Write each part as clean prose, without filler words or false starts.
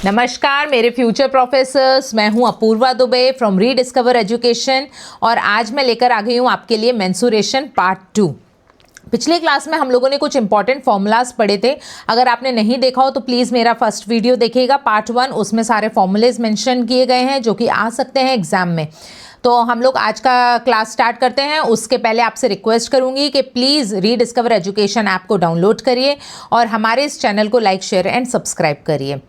नमस्कार मेरे future professors, मैं हूं Apurva Dubey from rediscover education और आज मैं लेकर आ गई हूं आपके लिए मेंसुरेशन पार्ट 2। पिछले क्लास में हम लोगों ने कुछ इंपॉर्टेंट फॉर्मूलाज पढ़े थे। अगर आपने नहीं देखा हो तो प्लीज़ मेरा फर्स्ट वीडियो देखिएगा, पार्ट 1। उसमें सारे फॉर्मूलेज मेंशन किए गए हैं जो कि आ सकते हैं एग्जाम में। तो हम लोग आज का क्लास स्टार्ट करते हैं। उसके पहले आपसे रिक्वेस्ट करूंगी कि प्लीज़ रीडिस्कवर एजुकेशन ऐप को डाउनलोड करिए और हमारे इस चैनल को लाइक, शेयर एंड सब्सक्राइब करिए।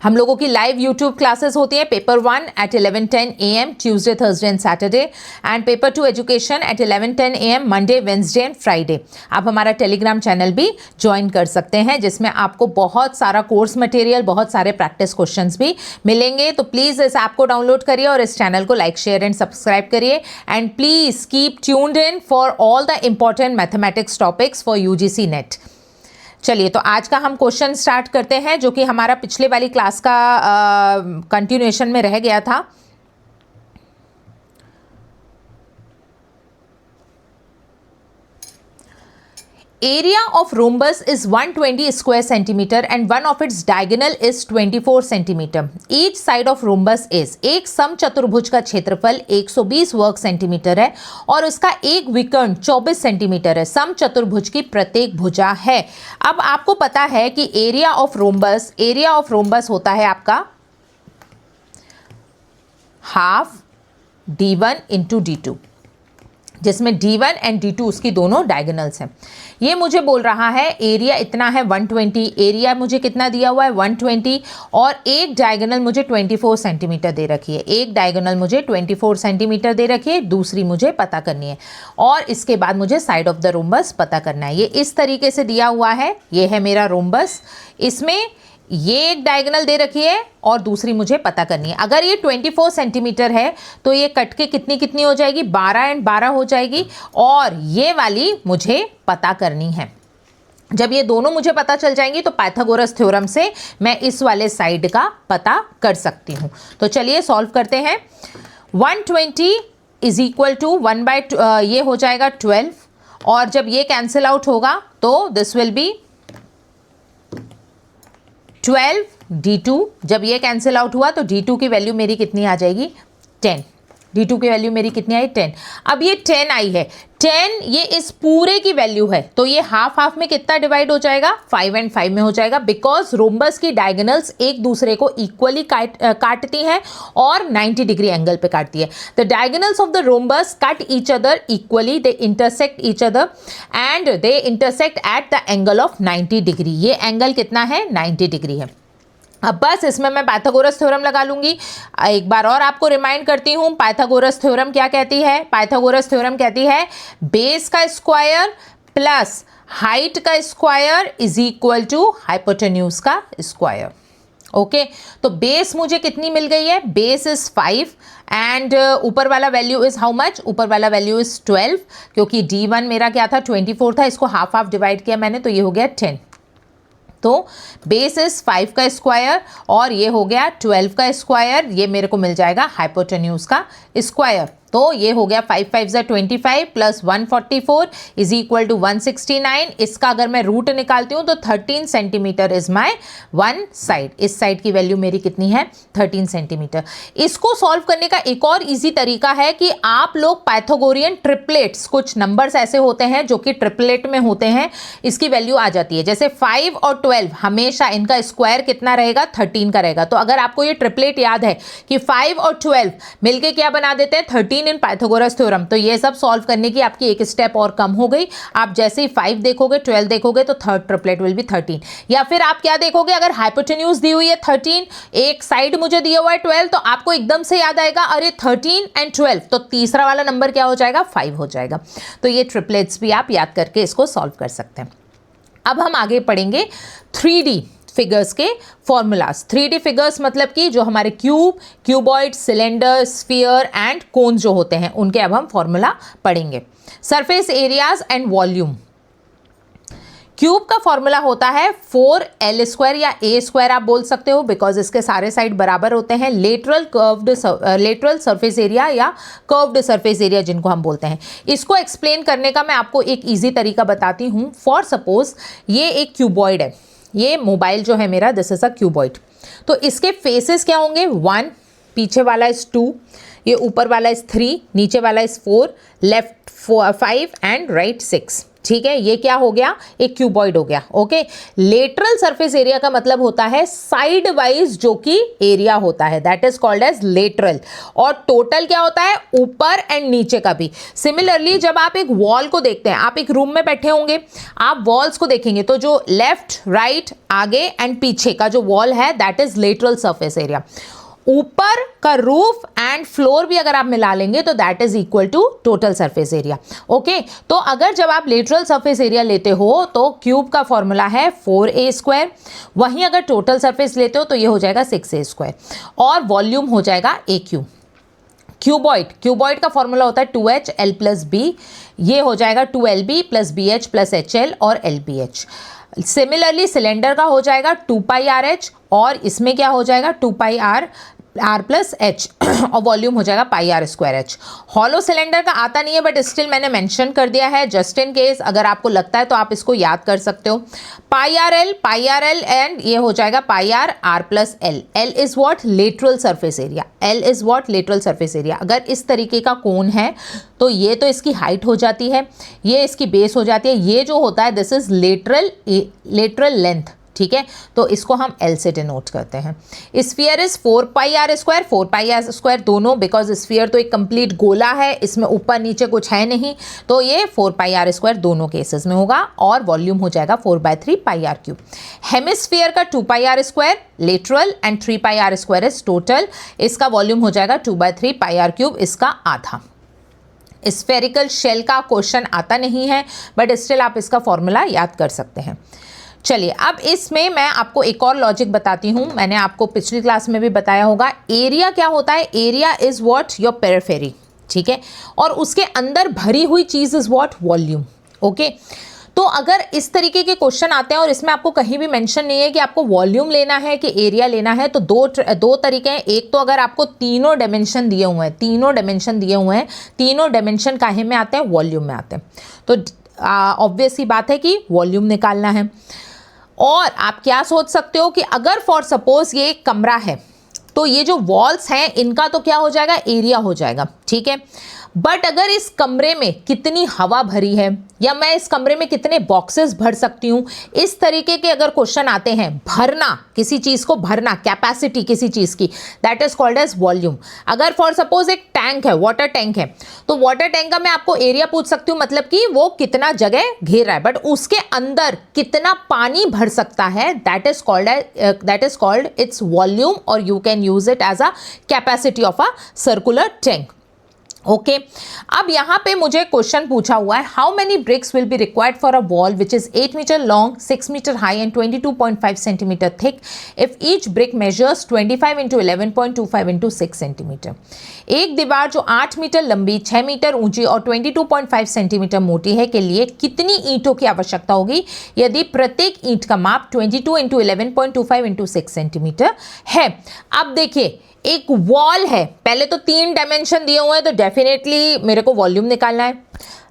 हम लोगों की लाइव यूट्यूब क्लासेस होती हैं। Paper 1 at 11:10 AM Tuesday, Thursday and Saturday, and paper 2 education at 11:10 AM Monday, Wednesday and Friday. आप हमारा टेलीग्राम चैनल भी ज्वाइन कर सकते हैं जिसमें आपको बहुत सारा कोर्स मटेरियल, बहुत सारे प्रैक्टिस क्वेश्चंस भी मिलेंगे। तो प्लीज़ इस ऐप को डाउनलोड करिए और इस चैनल को लाइक, शेयर एंड सब्सक्राइब करिए। And please keep tuned in for all the important mathematics topics for UGC net. चलिए, तो आज का हम क्वेश्चन स्टार्ट करते हैं जो कि हमारा पिछले वाली क्लास का कंटिन्यूएशन में रह गया था। Area of rhombus is 120 square centimeter and one of its diagonal is 24 centimeter. Each side of rhombus is, एक समचतुर्भुज का क्षेत्रफल 120 वर्ग सेंटीमीटर है और उसका एक विकर्ण 24 सेंटीमीटर है। समचतुर्भुज की प्रत्येक भुजा है। अब आपको पता है कि एरिया ऑफ रोम्बस होता है आपका हाफ D1 इंटू D2, जिसमें D1 एंड D2 उसकी दोनों डायगोनल्स हैं। ये मुझे बोल रहा है एरिया इतना है 120, एरिया मुझे कितना दिया हुआ है 120, और एक डायगोनल मुझे 24 सेंटीमीटर दे रखी है। एक डायगोनल मुझे 24 सेंटीमीटर दे रखी है, दूसरी मुझे पता करनी है, और इसके बाद मुझे साइड ऑफ द रोम्बस पता करना है। ये इस तरीके से दिया हुआ है। ये है मेरा रोम्बस, इसमें ये एक डायगोनल दे रखी है और दूसरी मुझे पता करनी है। अगर ये 24 सेंटीमीटर है तो ये कट के कितनी हो जाएगी, 12 एंड 12 हो जाएगी, और ये वाली मुझे पता करनी है। जब ये दोनों मुझे पता चल जाएंगी तो पाइथागोरस थ्योरम से मैं इस वाले साइड का पता कर सकती हूँ। तो चलिए सॉल्व करते हैं। 120 इज इक्वल टू 1/2, ये हो जाएगा 12, और जब ये कैंसिल आउट होगा तो दिस विल बी 12 D2। जब ये कैंसिल आउट हुआ तो D2 की वैल्यू मेरी कितनी आ जाएगी, 10। D2 की वैल्यू मेरी कितनी आई, 10। अब ये 10 आई है, 10 ये इस पूरे की वैल्यू है, तो ये हाफ हाफ में कितना डिवाइड हो जाएगा, 5 एंड 5 में हो जाएगा, बिकॉज रोम्बस की डायगोनल्स एक दूसरे को इक्वली काटती हैं और 90 डिग्री एंगल पे काटती है। The diagonals of the rhombus cut each other equally, they intersect each other and they intersect at the angle of 90 degree. ये एंगल कितना है, 90 डिग्री है। अब बस इसमें मैं पाइथागोरस थ्योरम लगा लूंगी। एक बार और आपको रिमाइंड करती हूं, पाइथागोरस थ्योरम क्या कहती है। पाइथागोरस थ्योरम कहती है बेस का स्क्वायर प्लस हाइट का square is equal to hypotenuse का स्क्वायर। ओके, तो बेस मुझे कितनी मिल गई है, बेस इज 5 एंड ऊपर वाला वैल्यू इज हाउ मच, ऊपर वाला वैल्यू इज 12, क्योंकि D1 मेरा क्या था, 24 था, इसको हाफ हाफ डिवाइड किया मैंने तो ये हो गया 10। तो बेस इज 5 का स्क्वायर और ये हो गया 12 का स्क्वायर, ये मेरे को मिल जाएगा हाइपोटेन्यूज का स्क्वायर। तो ये हो गया 5 5 = 25 प्लस 144 इज इक्वल टू 169। इसका अगर मैं रूट निकालती हूँ तो 13 centimetre is my one side. इस साइड की वैल्यू मेरी कितनी है, 13 सेंटीमीटर। इसको सॉल्व करने का एक और इजी तरीका है कि आप लोग पाइथागोरियन ट्रिपलेट्स, कुछ नंबर्स ऐसे होते हैं जो कि ट्रिपलेट में होते हैं, इसकी वैल्यू आ जाती है। जैसे 5 और 12 हमेशा इनका स्क्वायर कितना रहेगा, 13 का रहेगा। तो अगर आपको ये ट्रिपलेट याद है कि 5 और 12 मिलके क्या बना देते हैं, 13 इन पाइथागोरस थ्योरम, तो ये सब सॉल्व करने की आपकी एक स्टेप और कम हो गई। आप जैसे ही 5 देखोगे, 12 देखोगे तो थर्ड ट्रिपलेट विल बी 13। या फिर आप क्या देखोगे, अगर हाइपोटेन्यूज दी हुई है 13, एक साइड मुझे दिया हुआ है 12, तो आपको एकदम से याद आएगा अरे 13 एंड 12, तो तीसरा वाला नंबर क्या हो जाएगा, 5 हो जाएगा। तो ये ट्रिपलेट्स भी आप याद करके इसको सॉल्व कर सकते हैं। अब हम आगे पढ़ेंगे 3D फिगर्स के फॉर्मूलाज। 3D फिगर्स मतलब कि जो हमारे cube, cuboid, cylinder, sphere and कोन जो होते हैं उनके अब हम फॉर्मूला पढ़ेंगे। Surface areas and volume. Cube का फॉर्मूला होता है 4L² या A² आप बोल सकते हो, बिकॉज इसके सारे साइड बराबर होते हैं। लेटरल सरफेस एरिया या कर्व्ड सरफेस एरिया जिनको हम बोलते हैं। इसको एक्सप्लेन करने का मैं आपको एक इजी तरीका बताती हूँ। फॉर सपोज ये एक क्यूबॉइड है, ये मोबाइल जो है मेरा, दिस इज अ क्यूबॉइड। तो इसके फेसेस क्या होंगे, 1, पीछे वाला इज 2, ये ऊपर वाला इज 3, नीचे वाला इज 4, लेफ्ट 5 एंड राइट 6। ठीक है, ये क्या हो गया, एक क्यूबॉइड हो गया। ओके, लेटरल सरफेस एरिया का मतलब होता है साइड वाइज जो कि एरिया होता है, that is called as lateral. और टोटल क्या होता है, ऊपर एंड नीचे का भी। सिमिलरली जब आप एक वॉल को देखते हैं, आप एक रूम में बैठे होंगे, आप वॉल्स को देखेंगे तो जो लेफ्ट राइट आगे एंड पीछे का जो वॉल है that is lateral surface area. ऊपर का रूफ एंड फ्लोर भी अगर आप मिला लेंगे तो that is equal to total surface area. Okay, तो अगर जब आप लेटरल सरफेस एरिया लेते हो तो क्यूब का फॉर्मूला है 4a², वहीं अगर टोटल सरफेस लेते हो तो ये हो जाएगा 6a² और वॉल्यूम हो जाएगा AQ। क्यूबॉइड का फॉर्मूला होता है 2HL + B, ये हो जाएगा 2LB + BH + HL और LBH। सिमिलरली सिलेंडर का हो जाएगा 2πRH और इसमें क्या हो जाएगा 2πR + H और वॉल्यूम हो जाएगा πr²H। हॉलो सिलेंडर का आता नहीं है बट स्टिल मैंने मेंशन कर दिया है जस्ट इन केस, अगर आपको लगता है तो आप इसको याद कर सकते हो। πRL एंड ये हो जाएगा πr r + L। L is what, lateral surface area. L is what, lateral surface area. अगर इस तरीके का कोन है तो ये तो इसकी हाइट हो जाती है, ये इसकी बेस हो जाती है, ये जो होता है दिस इज लेटरल लेंथ। ठीक है, तो इसको हम L से डिनोट करते हैं। स्फीयर इज 4πr², 4πr² दोनों, बिकॉज स्फीयर तो एक कंप्लीट गोला है, इसमें ऊपर नीचे कुछ है नहीं, तो ये 4πr² दोनों केसेस में होगा और वॉल्यूम हो जाएगा 4/3πr³। हेमिस्फीयर का 2πr² lateral and 3πr² is total, इसका वॉल्यूम हो जाएगा 2/3πr³, इसका आधा। स्फेरिकल शेल का क्वेश्चन आता नहीं है बट स्टिल आप इसका फॉर्मूला याद कर सकते हैं। चलिए, अब इसमें मैं आपको एक और लॉजिक बताती हूँ, मैंने आपको पिछली क्लास में भी बताया होगा। एरिया क्या होता है, area is what, your periphery. ठीक है, और उसके अंदर भरी हुई चीज इज व्हाट, वॉल्यूम। ओके, तो अगर इस तरीके के क्वेश्चन आते हैं और इसमें आपको कहीं भी मेंशन नहीं है कि आपको वॉल्यूम लेना है कि एरिया लेना है, तो दो तरीके हैं। एक तो अगर आपको तीनों डायमेंशन दिए हुए हैं, तीनों डायमेंशन काहे में आते हैं, वॉल्यूम में आते हैं, तो ऑब्वियस ही बात है कि वॉल्यूम निकालना है। और आप क्या सोच सकते हो कि अगर फॉर सपोज ये एक कमरा है तो ये जो वॉल्स हैं इनका तो क्या हो जाएगा, एरिया हो जाएगा। ठीक है, बट अगर इस कमरे में कितनी हवा भरी है या मैं इस कमरे में कितने बॉक्सेस भर सकती हूँ, इस तरीके के अगर क्वेश्चन आते हैं, भरना किसी चीज़ को, भरना कैपेसिटी किसी चीज़ की, that is called as volume. अगर फॉर सपोज एक टैंक है, वाटर टैंक है, तो वाटर टैंक का मैं आपको एरिया पूछ सकती हूँ, मतलब कि वो कितना जगह घेर रहा है, बट उसके अंदर कितना पानी भर सकता है, that is called its volume, और you can use it as a capacity of a circular tank. Okay, अब यहाँ पे मुझे क्वेश्चन पूछा हुआ है, how many bricks will be required for a wall which is 8 metre long, 6 metre high and 22.5 centimetre thick if each brick measures 25 × 11.25 × 6 centimetre. एक दीवार जो 8 मीटर लंबी, 6 मीटर ऊंची और 22.5 सेंटीमीटर मोटी है के लिए कितनी ईंटों की आवश्यकता होगी यदि प्रत्येक ईंट का माप 22 × 11.25 × 6 सेंटीमीटर है। अब देखिए, एक वॉल है, पहले तो 3 डायमेंशन दिए हुए हैं तो डेफिनेटली मेरे को वॉल्यूम निकालना है,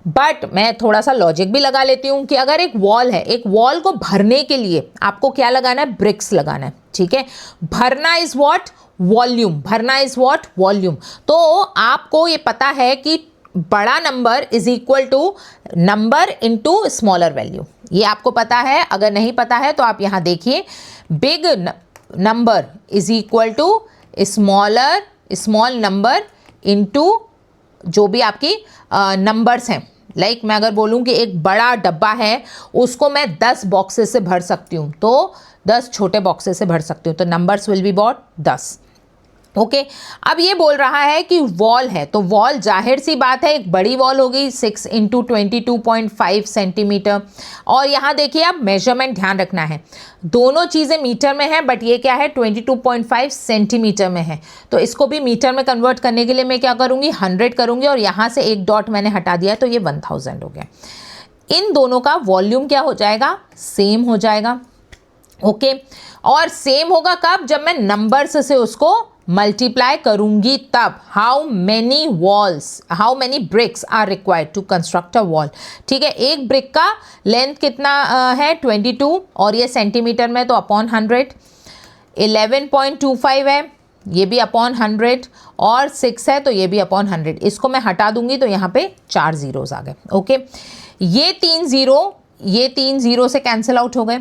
बट मैं थोड़ा सा लॉजिक भी लगा लेती हूँ कि अगर एक वॉल है, एक वॉल को भरने के लिए आपको क्या लगाना है, ब्रिक्स लगाना है। ठीक है, भरना इज व्हाट, वॉल्यूम, भरना इज व्हाट, वॉल्यूम। तो आपको ये पता है कि बड़ा number is equal to number into smaller value, ये आपको पता है। अगर नहीं पता है तो आप यहाँ देखिए, big number is equal to small number into जो भी आपकी नंबर्स हैं। लाइक मैं अगर बोलूं कि एक बड़ा डब्बा है, उसको मैं 10 बॉक्सेस से भर सकती हूँ, तो 10 छोटे बॉक्सेस से भर सकती हूँ, तो numbers will be bought 10। Okay, अब ये बोल रहा है कि वॉल है, तो वॉल जाहिर सी बात है एक बड़ी वॉल होगी, 6 × 22.5 सेंटीमीटर। और यहाँ देखिए, आप मेजरमेंट ध्यान रखना है, दोनों चीज़ें मीटर में है, बट ये क्या है 22.5 सेंटीमीटर में है, तो इसको भी मीटर में कन्वर्ट करने के लिए मैं क्या करूँगी, 100 करूँगी, और यहाँ से एक डॉट मैंने हटा दिया तो ये 1000 हो गया। इन दोनों का वॉल्यूम क्या हो जाएगा, सेम हो जाएगा। ओके, और सेम होगा कब, जब मैं नंबर्स से उसको मल्टीप्लाई करूंगी तब how many bricks are required to construct a wall. ठीक है, एक ब्रिक का लेंथ कितना है 22 और ये सेंटीमीटर में तो अपॉन 100, 11.25 है ये भी अपॉन 100 और 6 है तो ये भी अपॉन 100। इसको मैं हटा दूंगी तो यहाँ पे 4 जीरोस आ गए। ओके, ये 3 जीरो से कैंसिल आउट हो गए,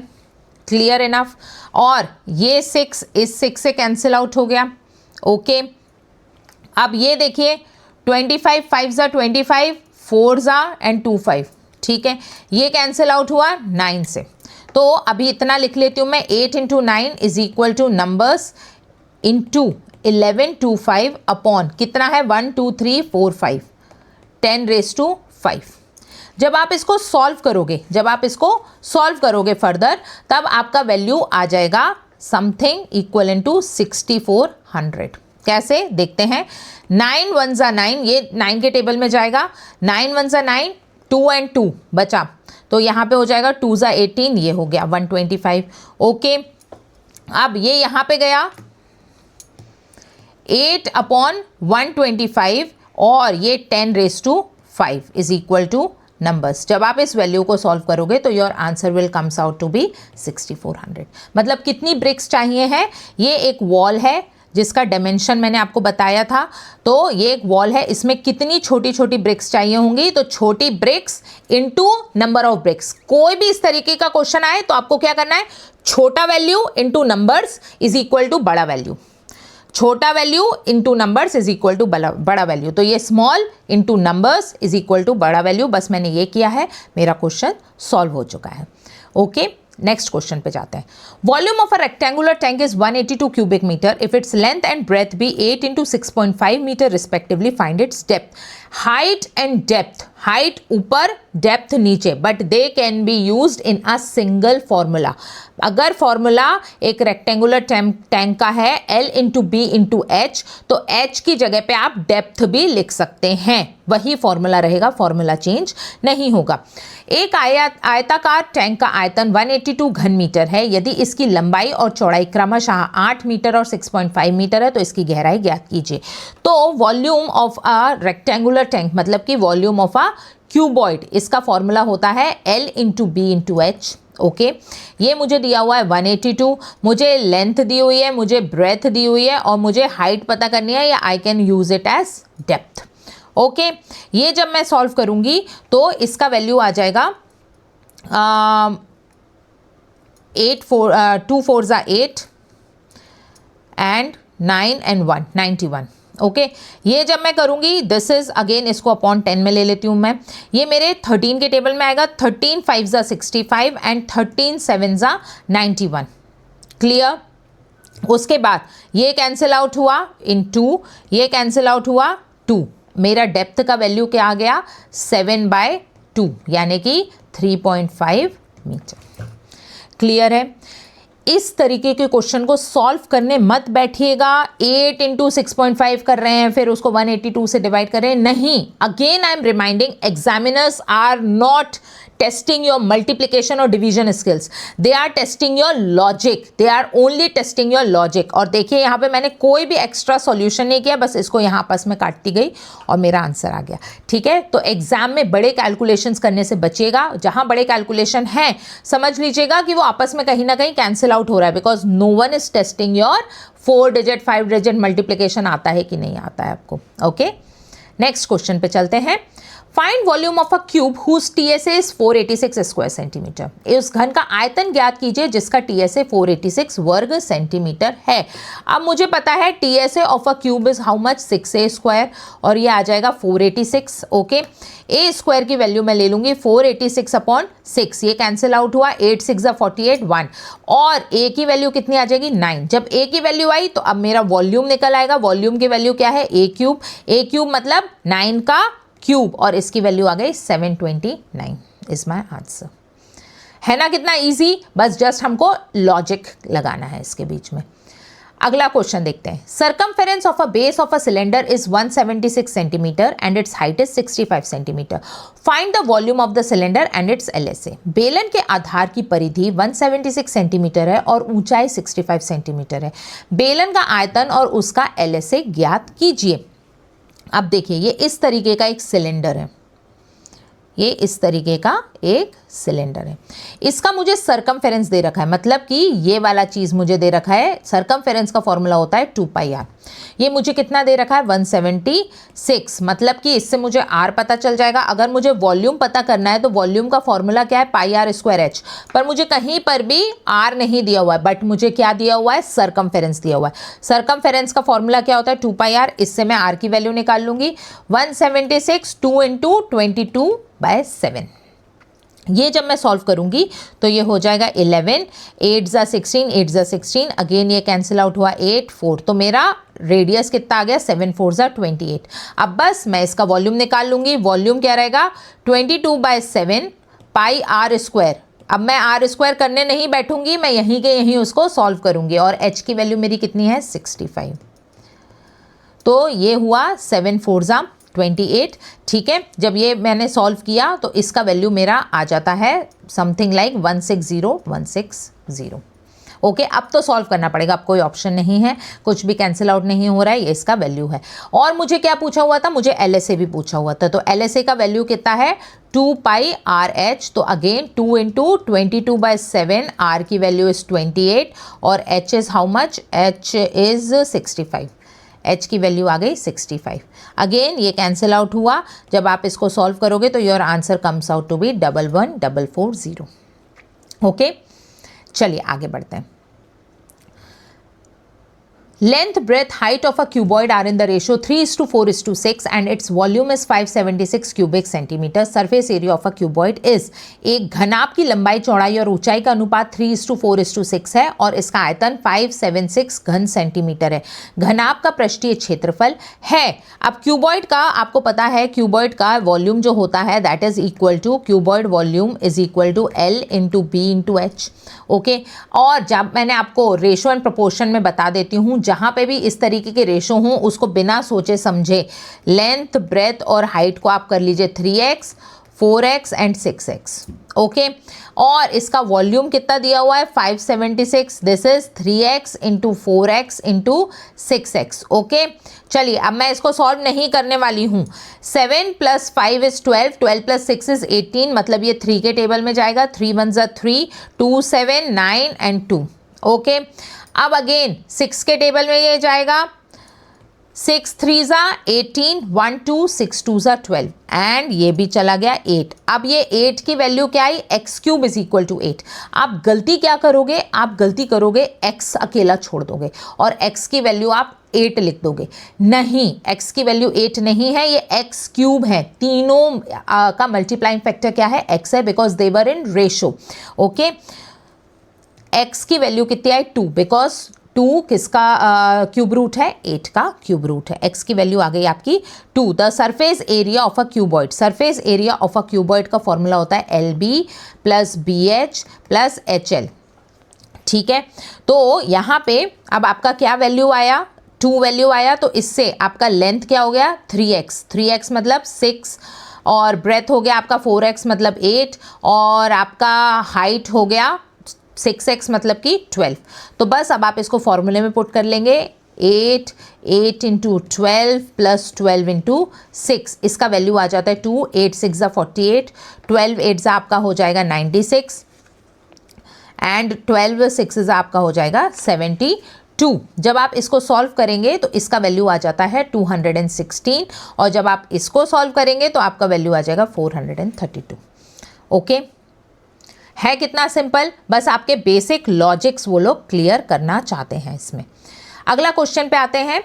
क्लियर इनफ। और ये 6 इस 6 से कैंसिल आउट हो गया। ओके, अब ये देखिए 25 5 ज़ा 25, 4 ज़ा एंड 2 5। ठीक है, ये कैंसिल आउट हुआ 9 से। तो अभी इतना लिख लेती हूँ मैं, 8 × 9 is equal two numbers into 1125 upon कितना है 1 2 3 4 5 10⁵5। जब आप इसको सॉल्व करोगे फर्दर, तब आपका वैल्यू आ जाएगा समथिंग इक्वल टू 6400। कैसे देखते हैं, 9 1 ज़ा 9, ये 9 के टेबल में जाएगा, 9 1 ज़ा 9, 2 and 2 बचा तो यहाँ पे हो जाएगा 2 ज़ा 18, ये हो गया 125। ओके, अब ये यहाँ पे गया 8/125 और ये 10⁵5 इज इक्वल टू नंबर्स। जब आप इस वैल्यू को सॉल्व करोगे तो your answer will comes out to be 6400। मतलब कितनी ब्रिक्स चाहिए है, ये एक वॉल है जिसका डायमेंशन मैंने आपको बताया था। तो ये एक वॉल है, इसमें कितनी छोटी छोटी ब्रिक्स चाहिए होंगी, तो छोटी bricks into number of bricks. कोई भी इस तरीके का क्वेश्चन आए तो आपको क्या करना है, छोटा value into numbers is equal to बड़ा वैल्यू, छोटा value into numbers is equal to बड़ा वैल्यू। तो ये small into numbers is equal to बड़ा वैल्यू। बस मैंने ये किया है, मेरा क्वेश्चन सॉल्व हो चुका है। ओके, नेक्स्ट क्वेश्चन पे जाते हैं। Volume of a rectangular tank is 182 cubic metre if its length and breadth be 8 × 6.5 metre respectively, find its depth. Height and depth, height ऊपर डेप्थ नीचे, but they can be used in a single formula. अगर formula एक rectangular tank का है L × B × H, तो H की जगह पे आप डेप्थ भी लिख सकते हैं, वही फॉर्मूला रहेगा, फॉर्मूला चेंज नहीं होगा। एक आयताकार टैंक का आयतन 182 घन मीटर है। यदि इसकी लंबाई और चौड़ाई क्रमशः 8 मीटर और 6.5 मीटर है तो इसकी गहराई ज्ञात कीजिए। तो volume of a rectangular tank मतलब कि वॉल्यूम ऑफ अ क्यूबॉइड, इसका फॉर्मूला होता है L × B × H। ओके, ये मुझे दिया हुआ है 182, मुझे लेंथ दी हुई है, मुझे ब्रेथ दी हुई है और मुझे हाइट पता करनी है, या I can use it as depth. Okay, ये जब मैं सॉल्व करूंगी तो इसका वैल्यू आ जाएगा 2 4 ज़ा 8 एंड 9 and 1 91। ओके, ये जब मैं करूंगी दिस इज अगेन, इसको अपॉन 10 में ले लेती हूँ मैं, ये मेरे 13 के टेबल में आएगा, 13 5 ज़ा 65 एंड 13 7 ज़ा 91। क्लियर। उसके बाद ये कैंसिल आउट हुआ इन 2, ये कैंसिल आउट हुआ 2, मेरा डेप्थ का वैल्यू क्या आ गया 7/2 यानी कि 3.5 मीटर। क्लियर है। इस तरीके के क्वेश्चन को सॉल्व करने मत बैठिएगा, 8 × 6.5 कर रहे हैं फिर उसको 182 से डिवाइड कर रहे हैं, नहीं। Again I am reminding, examiners are not testing your multiplication और division skills, they are testing your logic, they are only testing your logic. और देखिए यहाँ पे मैंने कोई भी एक्स्ट्रा सॉल्यूशन नहीं किया, बस इसको यहाँ आपस में काटती गई और मेरा आंसर आ गया। ठीक है, तो एग्जाम में बड़े कैलकुलेशंस करने से बचिएगा। जहाँ बड़े कैलकुलेशन हैं समझ लीजिएगा कि वो आपस में कहीं ना कहीं कैंसिल आउट हो रहा है, because no one is testing your 4 digit 5 digit multiplication आता है कि नहीं आता है आपको। ओके, नेक्स्ट क्वेश्चन पे चलते हैं। Find volume of a cube whose TSA is 486 square centimetre. इस घन का आयतन ज्ञात कीजिए जिसका TSA 486 वर्ग सेंटीमीटर है। अब मुझे पता है TSA of a cube is how much 6a square, और ये आ जाएगा 486। ओके, a स्क्वायर की वैल्यू मैं ले लूंगी 486/6, ये कैंसिल आउट हुआ, 8 6 ज़ा 48 1, और a की वैल्यू कितनी आ जाएगी 9। जब a की वैल्यू आई तो अब मेरा वॉल्यूम निकल आएगा। वॉल्यूम की वैल्यू क्या है a क्यूब मतलब 9 का क्यूब, और इसकी वैल्यू आ गई 729 इज माय आंसर। है ना कितना इजी, बस जस्ट हमको लॉजिक लगाना है इसके बीच में। अगला क्वेश्चन देखते हैं। Circumference of a base of a cylinder is 176 centimetre and it's height is 65 centimetre. Find the volume of the cylinder and it's LSA. बेलन के आधार की परिधि 176 सेंटीमीटर है और ऊंचाई 65 सेंटीमीटर है। बेलन का आयतन और उसका एलएसए ज्ञात कीजिए। अब देखिए, ये इस तरीके का एक सिलेंडर है, ये इस तरीके का एक सिलेंडर है। इसका मुझे सरकमफेरेंस दे रखा है, मतलब कि ये वाला चीज़ मुझे दे रखा है। सरकमफेरेंस का फॉर्मूला होता है 2πr। ये मुझे कितना दे रखा है 176, मतलब कि इससे मुझे r पता चल जाएगा। अगर मुझे वॉल्यूम पता करना है तो वॉल्यूम का फॉर्मूला क्या है πr²h, पर मुझे कहीं पर भी r नहीं दिया हुआ है, बट मुझे क्या दिया हुआ है सरकमफेरेंस दिया हुआ है। सरकमफेरेंस का फॉर्मूला क्या होता है 2πr। इससे मैं r की वैल्यू निकाल लूंगी 176 2 × 22/7। ये जब मैं सॉल्व करूंगी तो ये हो जाएगा 11, 8 × 16, 8 × 16, अगेन ये कैंसिल आउट हुआ 8, 4, तो मेरा रेडियस कितना आ गया 7 4 × 28। अब बस मैं इसका वॉल्यूम निकाल लूंगी। वॉल्यूम क्या रहेगा 22/7 πr²। अब मैं r² करने नहीं बैठूंगी, मैं यहीं के यहीं उसको सॉल्व करूंगी और h की वैल्यू मेरी कितनी है 65। तो ये हुआ 7 4 × 28। ठीक है, जब ये मैंने सॉल्व किया तो इसका वैल्यू मेरा आ जाता है समथिंग लाइक 160 ओके। अब तो सॉल्व करना पड़ेगा, अब कोई ऑप्शन नहीं है, कुछ भी कैंसिल आउट नहीं हो रहा है, ये इसका वैल्यू है। और मुझे क्या पूछा हुआ था, मुझे एलएसए भी पूछा हुआ था। तो एलएसए का वैल्यू कितना है 2πrh। तो अगेन 2 × 22/7, r की वैल्यू इज 28 और h is how much, h is 65। h की वैल्यू आ गई 65। अगेन ये कैंसिल आउट हुआ। जब आप इसको सॉल्व करोगे तो your answer comes out to be 11440। Okay, चलिए आगे बढ़ते हैं। Length, breadth, height of a cuboid are in the ratio 3:4:6 and its volume is 576 cubic centimeter. Surface area of a cuboid is। एक घनाभ की लंबाई, चौड़ाई और ऊंचाई का अनुपात 3:4:6 है और इसका आयतन 576 घन सेंटीमीटर है। घनाभ का पृष्ठीय क्षेत्रफल है। अब क्यूबॉइड का आपको पता है, क्यूबॉइड का वॉल्यूम जो होता है that is equal to, cuboid volume is equal to L × B × H। Okay, और जब मैंने आपको रेशो एंड प्रोपोर्शन में बता देती हूँ, जहाँ पे भी इस तरीके के रेशो हों उसको बिना सोचे समझे लेंथ, ब्रेथ और हाइट को आप कर लीजिए 3x, 4x and 6x। Okay, और इसका वॉल्यूम कितना दिया हुआ है 576। This is 3x × 4x × 6x। Okay, चलिए अब मैं इसको सॉल्व नहीं करने वाली हूँ। 7 + 5 = 12, 12 + 6 = 18, मतलब ये 3 के टेबल में जाएगा। 3 × 1 = 3, 2 7 9 एंड 2। ओके, अब अगेन 6 के टेबल में ये जाएगा। 6 3 = 18, 1 2, 6 2 = 12 एंड ये भी चला गया 8। अब ये 8 की वैल्यू क्या आई, x³ = 8। आप गलती क्या करोगे, आप गलती करोगे x अकेला छोड़ दोगे और x की वैल्यू आप 8 लिख दोगे। नहीं, x की वैल्यू 8 नहीं है, ये x³ है। तीनों का मल्टीप्लाइंग फैक्टर क्या है, x है, because they were in ratio. Okay, x की वैल्यू कितनी आई 2, बिकॉज 2 किसका क्यूब रूट है, 8 का क्यूब रूट है। x की वैल्यू आ गई आपकी 2। The surface area of a cuboid, surface area of a cuboid का फॉर्मूला होता है LB + BH + HL। ठीक है, तो यहाँ पे अब आपका क्या वैल्यू आया, 2 वैल्यू आया, तो इससे आपका लेंथ क्या हो गया 3x, 3x मतलब 6, और ब्रेथ हो गया आपका 4x मतलब 8, और आपका हाइट हो गया 6x मतलब कि 12। तो बस अब आप इसको फॉर्मूले में पुट कर लेंगे। 8 × 12 + 12 × 6, इसका वैल्यू आ जाता है 2। 8 6 = 48, 12 8 आपका हो जाएगा 96 एंड 12 6 आपका हो जाएगा 72। जब आप इसको सॉल्व करेंगे तो इसका वैल्यू आ जाता है 216, और जब आप इसको सॉल्व करेंगे तो आपका वैल्यू आ जाएगा 432। ओके, है कितना सिंपल, बस आपके बेसिक लॉजिक्स वो लोग क्लियर करना चाहते हैं इसमें। अगला क्वेश्चन पे आते हैं।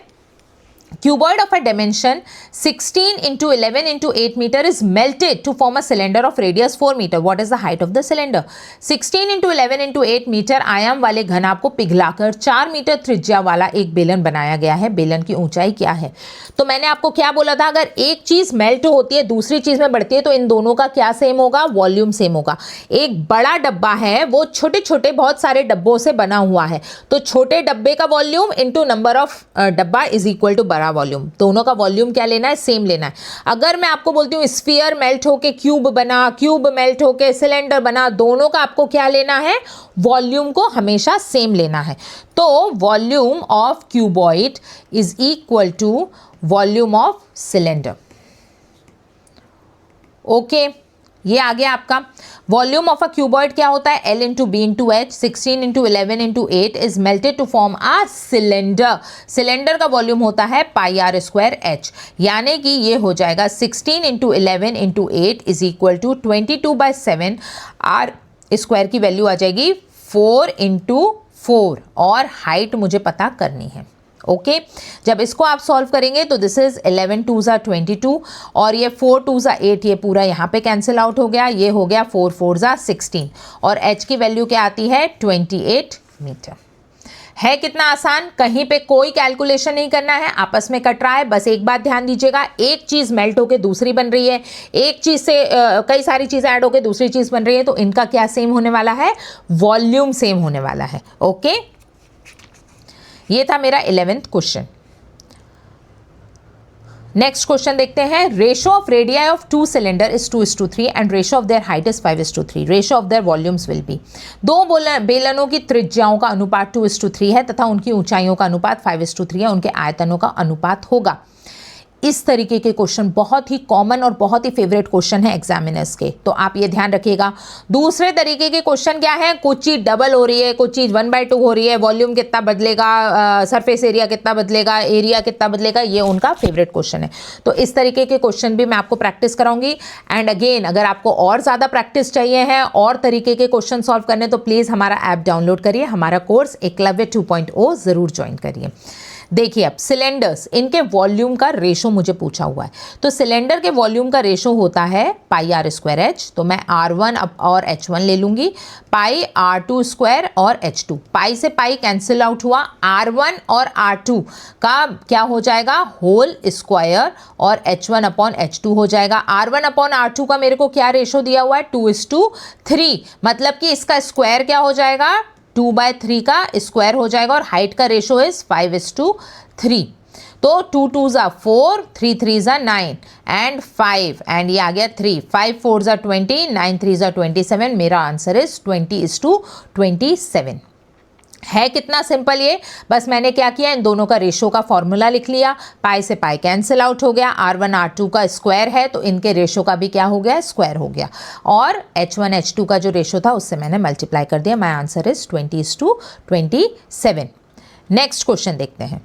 cuboid of a dimension 16 into 11 into 8 meter is melted to form a cylinder of radius 4 meter. What is the height of the cylinder? 16 into 11 into 8 metre आयाम वाले घनाभ को पिघलाकर 4 मीटर त्रिज्या वाला एक बेलन बनाया गया है। बेलन की ऊंचाई क्या है? तो मैंने आपको क्या बोला था, अगर एक चीज मेल्ट होती है दूसरी चीज में बढ़ती है तो इन दोनों का क्या सेम होगा? वॉल्यूम सेम होगा। एक बड़ा डब्बा है, वो छोटे छोटे बहुत सारे डब्बों से बना हुआ है, तो छोटे डब्बे का वॉल्यूम इंटू नंबर ऑफ डब्बा इज इक्वल टू बड़ा वॉल्यूम। दोनों का वॉल्यूम क्या लेना है? सेम लेना है। अगर मैं आपको बोलती हूँ स्फीयर मेल्ट होके क्यूब बना, क्यूब मेल्ट होके सिलेंडर बना, दोनों का आपको क्या लेना है? वॉल्यूम को हमेशा सेम लेना है। तो volume of cuboid is equal to volume of cylinder. Okay, ये आ गया आपका। वॉल्यूम ऑफ अ क्यूबॉइड क्या होता है? L into B into H, 16 into 11 into 8 is melted to form a cylinder. Cylinder का वॉल्यूम होता है पाई आर स्क्वायर एच, यानी कि ये हो जाएगा 16 into 11 into 8 is equal to 22/7। R square की वैल्यू आ जाएगी 4 इंटू 4 और हाइट मुझे पता करनी है। ओके, जब इसको आप सॉल्व करेंगे तो दिस इज 11 2 ज़ा 22 और ये 4 2 ज़ा 8, ये पूरा यहाँ पे कैंसिल आउट हो गया। ये हो गया 4 4 ज़ा 16 और h की वैल्यू क्या आती है? 28 मीटर। है कितना आसान, कहीं पे कोई कैलकुलेशन नहीं करना है, आपस में कट रहा है। बस एक बात ध्यान दीजिएगा, एक चीज़ मेल्ट होकर दूसरी बन रही है, एक चीज़ से कई सारी चीज़ें ऐड होकर दूसरी चीज़ बन रही है, तो इनका क्या सेम होने वाला है? वॉल्यूम सेम होने वाला है। ओके, ये था मेरा 11th क्वेश्चन। नेक्स्ट क्वेश्चन देखते हैं। Ratio of radii of two cylinder is 2:3 and ratio of their height is 5:3। Ratio of their volumes will be. दो बेलनों की त्रिज्याओं का अनुपात 2:3 है तथा उनकी ऊंचाइयों का अनुपात 5:3 है, उनके आयतनों का अनुपात होगा। इस तरीके के क्वेश्चन बहुत ही कॉमन और बहुत ही फेवरेट क्वेश्चन है एग्जामिनर्स के, तो आप ये ध्यान रखिएगा। दूसरे तरीके के क्वेश्चन क्या है? कुछ चीज़ डबल हो रही है, कुछ चीज़ 1/2 हो रही है, वॉल्यूम कितना बदलेगा, सरफेस एरिया कितना बदलेगा, एरिया कितना बदलेगा, ये उनका फेवरेट क्वेश्चन है। तो इस तरीके के क्वेश्चन भी मैं आपको प्रैक्टिस कराऊंगी। एंड अगेन, अगर आपको और ज़्यादा प्रैक्टिस चाहिए है और तरीके के क्वेश्चन सॉल्व करने, तो प्लीज़ हमारा ऐप डाउनलोड करिए, हमारा कोर्स एकलव्य 2.0 ज़रूर ज्वाइन करिए। देखिए, अब सिलेंडर्स, इनके वॉल्यूम का रेशो मुझे पूछा हुआ है, तो सिलेंडर के वॉल्यूम का रेशो होता है पाई आर स्क्वायर एच, तो मैं R1 और H1 ले लूँगी, पाई R2 स्क्वायर और H2। पाई से पाई कैंसिल आउट हुआ, R1 और R2 का क्या हो जाएगा? होल स्क्वायर और H1 अपॉन H2 हो जाएगा। R1 अपॉन R2 का मेरे को क्या रेशो दिया हुआ है? 2:3, मतलब कि इसका स्क्वायर क्या हो जाएगा? 2/3 का स्क्वायर हो जाएगा और हाइट का रेशो इज 5:3। तो 2 2 ज़ा 4, 3 3 ज़ा 9 एंड 5 एंड ये आ गया 3, 5 4 ज़ा 20, 9 3 ज़ा 27। मेरा आंसर इज 20:27। है कितना सिंपल ये, बस मैंने क्या किया, इन दोनों का रेशो का फॉर्मूला लिख लिया, पाई से पाई कैंसिल आउट हो गया, R1 R2 का स्क्वायर है तो इनके रेशो का भी क्या हो गया? स्क्वायर हो गया, और H1 H2 का जो रेशो था उससे मैंने मल्टीप्लाई कर दिया। My answer is 20:27। Next question देखते हैं।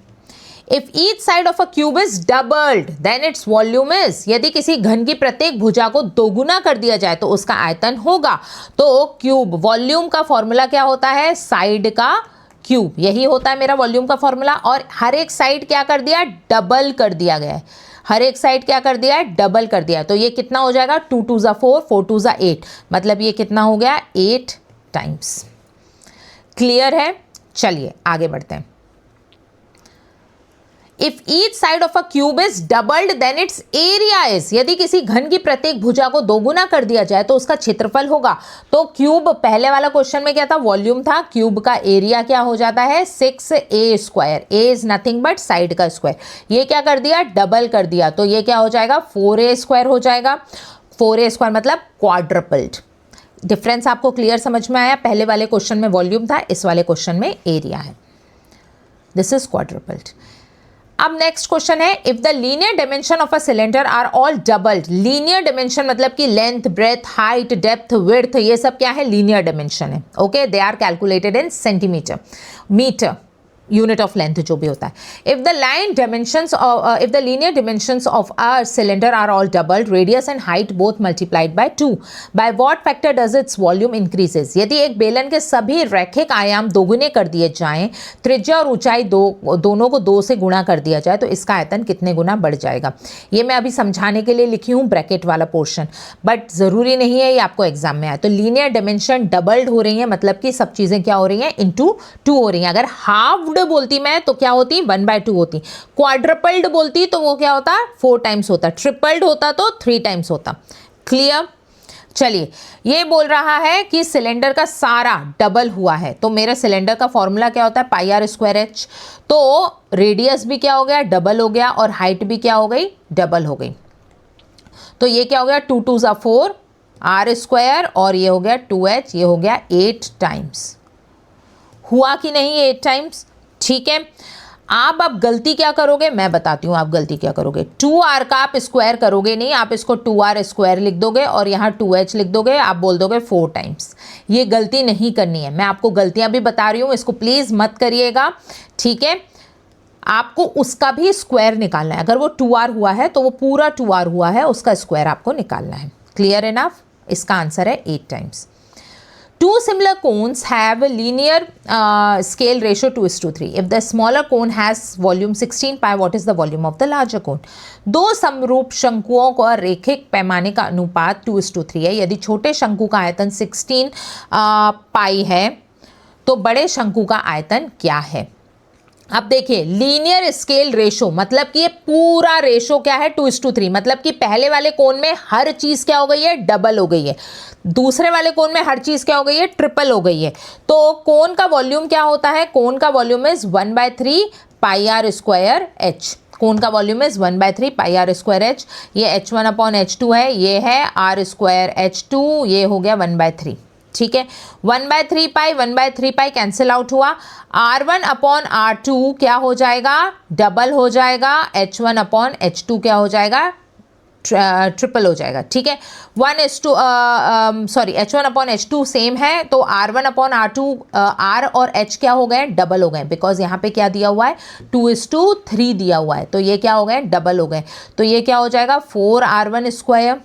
If each side of a cube is doubled then its volume is. यदि किसी घन की प्रत्येक भुजा को दोगुना कर दिया जाए तो उसका आयतन होगा। तो क्यूब वॉल्यूम का फॉर्मूला क्या होता है? साइड का क्यूब, यही होता है मेरा वॉल्यूम का फॉर्मूला। और हर एक साइड क्या कर दिया? डबल कर दिया गया है। हर एक साइड क्या कर दिया है? डबल कर दिया। तो ये कितना हो जाएगा? 2 2 ज़ा 4, 4 2 ज़ा 8, मतलब ये कितना हो गया? 8 टाइम्स। क्लियर है? चलिए आगे बढ़ते हैं। If each side of a cube is doubled then its area is. यदि किसी घन की प्रत्येक भुजा को दोगुना कर दिया जाए तो उसका क्षेत्रफल होगा। तो क्यूब, पहले वाला क्वेश्चन में क्या था? वॉल्यूम था। क्यूब का एरिया क्या हो जाता है? 6a square. a is nothing but side का स्क्वायर। ये क्या कर दिया? डबल कर दिया, तो ये क्या हो जाएगा? 4a स्क्वायर हो जाएगा। 4a स्क्वायर मतलब क्वाड्रपल्ड। डिफरेंस आपको क्लियर समझ में आया? पहले वाले क्वेश्चन में वॉल्यूम था, इस वाले क्वेश्चन में एरिया है। This is quadrupled. अब नेक्स्ट क्वेश्चन है, if the linear dimension of a cylinder are all doubled. Linear dimension मतलब कि length, breadth, height, depth, width, ये सब क्या है? लीनियर डायमेंशन है। Okay, they are calculated in centimetre, metre, unit of length जो भी होता है. If the linear dimensions of a cylinder are all doubled, radius and height both multiplied by 2, by what factor does its volume increases. यदि एक बेलन के सभी रैखिक आयाम दोगुने कर दिए जाएं, त्रिज्या और ऊंचाई दोनों को 2 से गुणा कर दिया जाए, तो इसका आयतन कितने गुना बढ़ जाएगा. ये मैं अभी समझाने के लिए लिखी हूँ ब्रैकेट वाला पोर्शन, बट ज़रूरी नहीं है ये आपको एग्जाम में आए. तो लीनियर डिमेंशन डबल्ड हो रही है, मतलब कि सब चीज़ें क्या हो रही हैं, इंटू 2 हो रही हैं. अगर हाफ्ड बोलती मैं तो क्या होती, 1/2 होती. क्वाड्रपल्ड बोलती तो वो क्या होता, 4 टाइम्स होता. ट्रिपल्ड होता तो 3 टाइम्स होता. क्लियर. चलिए, ये बोल रहा है कि सिलेंडर का सारा डबल हुआ है, तो मेरे सिलेंडर का फॉर्मूला क्या होता है, πr²h. तो रेडियस भी क्या हो गया, डबल हो गया, और हाइट भी क्या हो गई, डबल हो गई. तो ये क्या हो गया, 2 2 4 r², और ये हो गया 2h, ये हो गया 8 टाइम्स. हुआ कि नहीं 8 टाइम्स. ठीक है. आप अब गलती क्या करोगे, मैं बताती हूँ आप गलती क्या करोगे. 2r का आप स्क्वायर करोगे नहीं, आप इसको 2r² लिख दोगे और यहाँ 2h लिख दोगे, आप बोल दोगे 4 टाइम्स. ये गलती नहीं करनी है, मैं आपको गलतियाँ भी बता रही हूँ, इसको प्लीज़ मत करिएगा. ठीक है. आपको उसका भी स्क्वायर निकालना है. अगर वो 2r हुआ है तो वो पूरा 2r हुआ है, उसका स्क्वायर आपको निकालना है. Clear enough. इसका आंसर है 8 times. Two similar cones have a linear scale ratio 2:3. If the smaller cone has volume 16 pi, what is the volume of the larger cone? दो समरूप शंकुओं का रेखिक पैमाने का अनुपात 2:3 है. यदि छोटे शंकु का आयतन 16 पाई है, तो बड़े शंकु का आयतन क्या है. अब देखिए, लीनियर स्केल रेशो मतलब कि ये पूरा रेशो क्या है, 2:3. मतलब कि पहले वाले कोण में हर चीज़ क्या हो गई है, डबल हो गई है. दूसरे वाले कोण में हर चीज़ क्या हो गई है, ट्रिपल हो गई है. तो कोण का वॉल्यूम क्या होता है, कोण का वॉल्यूम इज 1/3 πr²h. कोण का वॉल्यूम इज 1/3 πr²h. ये h1/h2 है, ये है r²h2, ये हो गया 1/3. ठीक है. 1/3 पाई 1/3 पाई कैंसिल आउट हुआ. r1/r2 क्या हो जाएगा, डबल हो जाएगा. h1/h2 क्या हो जाएगा, ट्रिपल हो जाएगा. ठीक है. h1/h2 सेम है, तो r1/r2 r और h क्या हो गए, डबल हो गए. बिकॉज यहाँ पे क्या दिया हुआ है, 2:3 दिया हुआ है, तो ये क्या हो गए, डबल हो गए. तो ये क्या हो जाएगा, 4r1².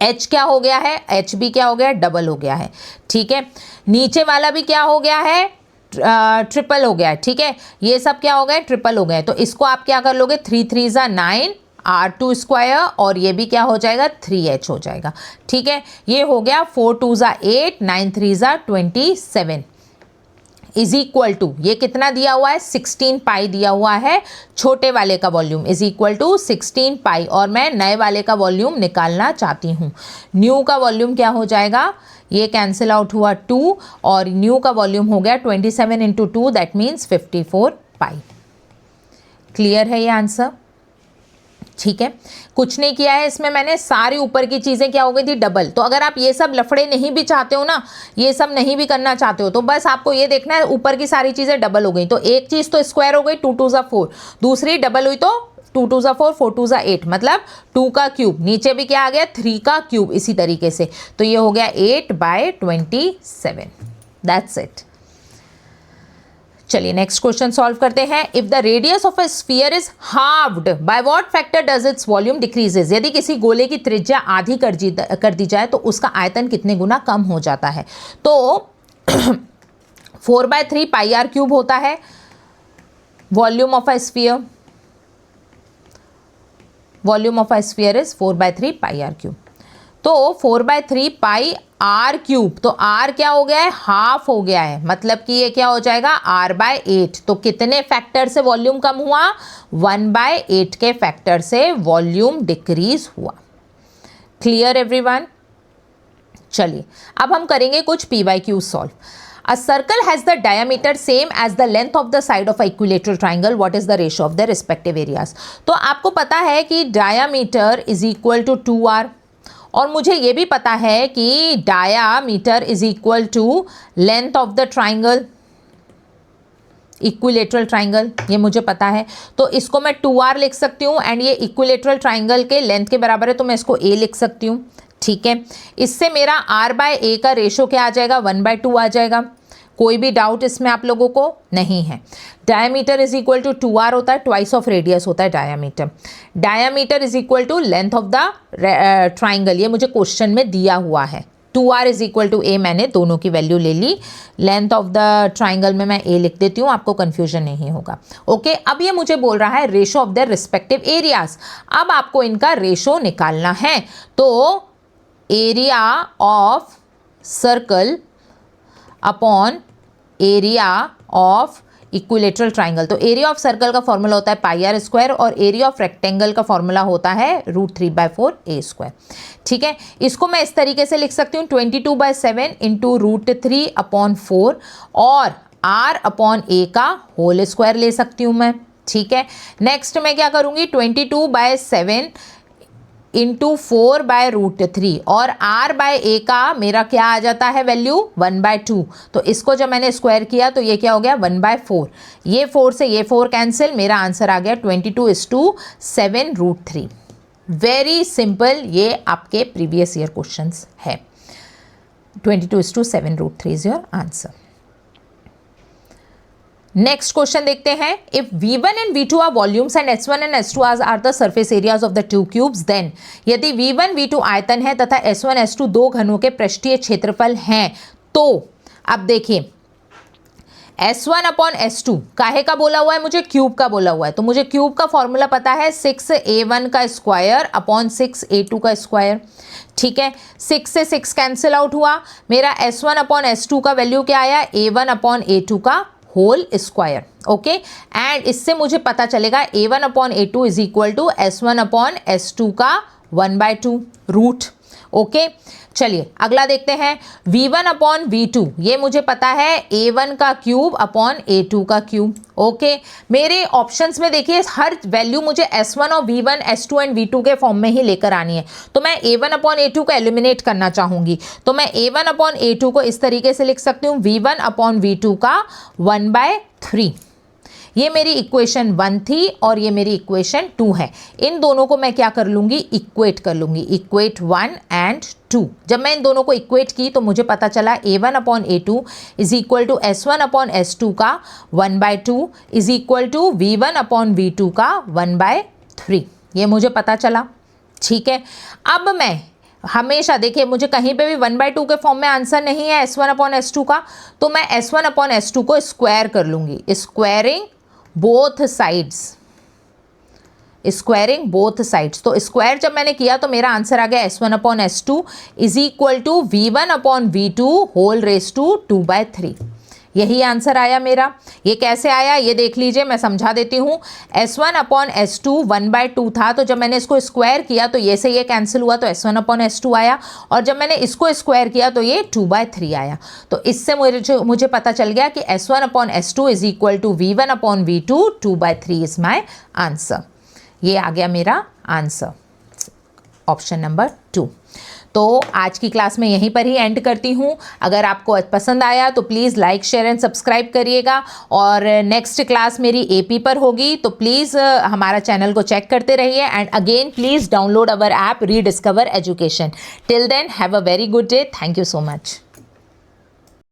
h क्या हो गया है, h भी क्या हो गया, डबल हो गया है. ठीक है. नीचे वाला भी क्या हो गया है, ट्रिपल हो गया है. ठीक है. ये सब क्या हो गए, ट्रिपल हो गए. तो इसको आप क्या कर लोगे, 3 3 ज़ा 9 r2², और ये भी क्या हो जाएगा, 3h हो जाएगा. ठीक है. ये हो गया 4 2 ज़ा 8, 9 3 ज़ा 27 इज इक्वल टू, ये कितना दिया हुआ है, 16 पाई दिया हुआ है. छोटे वाले का वॉल्यूम इज इक्वल टू 16 पाई, और मैं नए वाले का वॉल्यूम निकालना चाहती हूँ. न्यू का वॉल्यूम क्या हो जाएगा, ये कैंसिल आउट हुआ 2, और न्यू का वॉल्यूम हो गया 27 × 2, दैट मीन्स 54 पाई. क्लियर है ये आंसर. ठीक है. कुछ नहीं किया है इसमें मैंने, सारी ऊपर की चीज़ें क्या हो गई थी, डबल. तो अगर आप ये सब लफड़े नहीं भी चाहते हो ना, ये सब नहीं भी करना चाहते हो, तो बस आपको ये देखना है ऊपर की सारी चीज़ें डबल हो गई. तो एक चीज़ तो स्क्वायर हो गई, 2 2 ज़ा 4, दूसरी डबल हुई तो 2 2 ज़ा 4, 4 2 ज़ा 8, मतलब 2 का क्यूब. नीचे भी क्या आ गया, 3 का क्यूब. इसी तरीके से तो ये हो गया 8/27. That's it. चलिए नेक्स्ट क्वेश्चन सॉल्व करते हैं. If the radius of a sphere is halved, by what factor does its volume decreases. यदि किसी गोले की त्रिज्या आधी कर दी जाए तो उसका आयतन कितने गुना कम हो जाता है. तो 4/3 πr³ होता है volume of a sphere. Volume of a sphere is 4/3 πr³. तो 4/3 πr³, तो r क्या हो गया है, हाफ हो गया है. मतलब कि ये क्या हो जाएगा, r/8. तो कितने फैक्टर से वॉल्यूम कम हुआ, 1/8 के फैक्टर से वॉल्यूम डिक्रीज हुआ. Clear everyone. चलिए अब हम करेंगे कुछ p/q solve. A circle has the diameter same as the length of the side of a equilateral triangle. What is the ratio of their respective areas? तो आपको पता है कि diameter is equal to 2r, और मुझे ये भी पता है कि diameter is equal to length of the triangle, equilateral triangle, ये मुझे पता है. तो इसको मैं 2r लिख सकती हूँ, एंड ये इक्विलेटरल ट्राइंगल के लेंथ के बराबर है, तो मैं इसको a लिख सकती हूँ. ठीक है. इससे मेरा r/a का रेशो क्या आ जाएगा, 1/2 आ जाएगा. कोई भी डाउट इसमें आप लोगों को नहीं है। Diameter is equal to 2r होता है, ट्वाइस ऑफ रेडियस होता है diameter. Diameter is equal to length of the triangle, ये मुझे क्वेश्चन में दिया हुआ है। 2r is equal to a, मैंने दोनों की वैल्यू ले ली। लेंथ ऑफ द ट्राइंगल में मैं a लिख देती हूँ, आपको कंफ्यूजन नहीं होगा। ओके, अब ये मुझे बोल रहा है ratio of the respective areas. अब आपको इनका रेशो निकालना है। तो area of circle upon area of equilateral triangle, तो एरिया ऑफ सर्कल का फॉर्मूला होता है पाई आर स्क्वायर और एरिया ऑफ रेक्टेंगल का फॉर्मूला होता है √3/4 a स्क्वायर। ठीक है, इसको मैं इस तरीके से लिख सकती हूँ 22/7 इंटू √3/4 और r/a का होल स्क्वायर ले सकती हूँ मैं। ठीक है, नेक्स्ट मैं क्या करूँगी 22/7 इंटू 4/√3 और r/a का मेरा क्या आ जाता है वैल्यू 1/2। तो इसको जब मैंने स्क्वायर किया तो ये क्या हो गया 1/4। ये 4 से ये 4 कैंसिल, मेरा आंसर आ गया 22:7√3। वेरी सिंपल, ये आपके प्रीवियस ईयर क्वेश्चंस है। 22:7√3 is your answer. Next question देखते हैं। If V1 and V2 are volumes and S1 and S2 are the surface areas of the two cubes, then यदि V1 V2 आयतन है तथा S1 S2 दो घनों के पृष्ठीय क्षेत्रफल हैं, तो अब देखिए S1 अपॉन S2 काहे का बोला हुआ है, मुझे क्यूब का बोला हुआ है। तो मुझे क्यूब का फॉर्मूला पता है 6a1 का स्क्वायर अपॉन 6a2 का स्क्वायर। ठीक है, 6 से 6 कैंसिल आउट हुआ, मेरा S1 अपॉन S2 का वैल्यू क्या आया a1 अपॉन a2 का होल स्क्वायर। ओके, एंड इससे मुझे पता चलेगा a1 upon a2 is equal to S1 upon S2 का 1/2 रूट। ओके, चलिए अगला देखते हैं। V1 अपॉन V2, ये मुझे पता है a1 का क्यूब अपॉन a2 का क्यूब। ओके, मेरे ऑप्शंस में देखिए हर वैल्यू मुझे S1 और V1 S2 एंड V2 के फॉर्म में ही लेकर आनी है। तो मैं a1 अपॉन a2 को एलिमिनेट करना चाहूँगी, तो मैं a1 अपॉन a2 को इस तरीके से लिख सकती हूँ V1 अपॉन V2 का 1/3। ये मेरी इक्वेशन 1 थी और ये मेरी इक्वेशन 2 है। इन दोनों को मैं क्या कर लूँगी, इक्वेट कर लूँगी, इक्वेट 1 एंड 2। जब मैं इन दोनों को इक्वेट की तो मुझे पता चला a1 upon a2 is equal to S1 upon S2 का 1/2 is equal to V1 upon V2 का 1/3। ये मुझे पता चला। ठीक है, अब मैं हमेशा देखिए मुझे कहीं पे भी 1/2 के फॉर्म में आंसर नहीं है S1 अपॉन S2 का, तो मैं S1 अपॉन S2 को स्क्वायर कर लूँगी, squaring both sides, squaring both sides. तो स्क्वायर जब मैंने किया तो मेरा आंसर आ गया S1 upon S2 is equal to V1 upon V2 whole raise to 2/3। यही आंसर आया मेरा। ये कैसे आया ये देख लीजिए, मैं समझा देती हूँ। S1 अपॉन S2 1/2 था, तो जब मैंने इसको स्क्वायर किया तो ये से ये कैंसिल हुआ, तो S1 अपॉन S2 आया, और जब मैंने इसको स्क्वायर किया तो ये 2/3 आया। तो इससे मुझे पता चल गया कि S1 upon S2 is equal to V1 upon V2 2/3 is my answer. ये आ गया मेरा आंसर, ऑप्शन नंबर 2। तो आज की क्लास में यहीं पर ही एंड करती हूँ। अगर आपको पसंद आया तो please like share and subscribe करिएगा, और नेक्स्ट क्लास मेरी एपी पर होगी, तो प्लीज़ हमारा चैनल को चेक करते रहिए। And again please download our app rediscover education. Till then have a very good day. Thank you so much.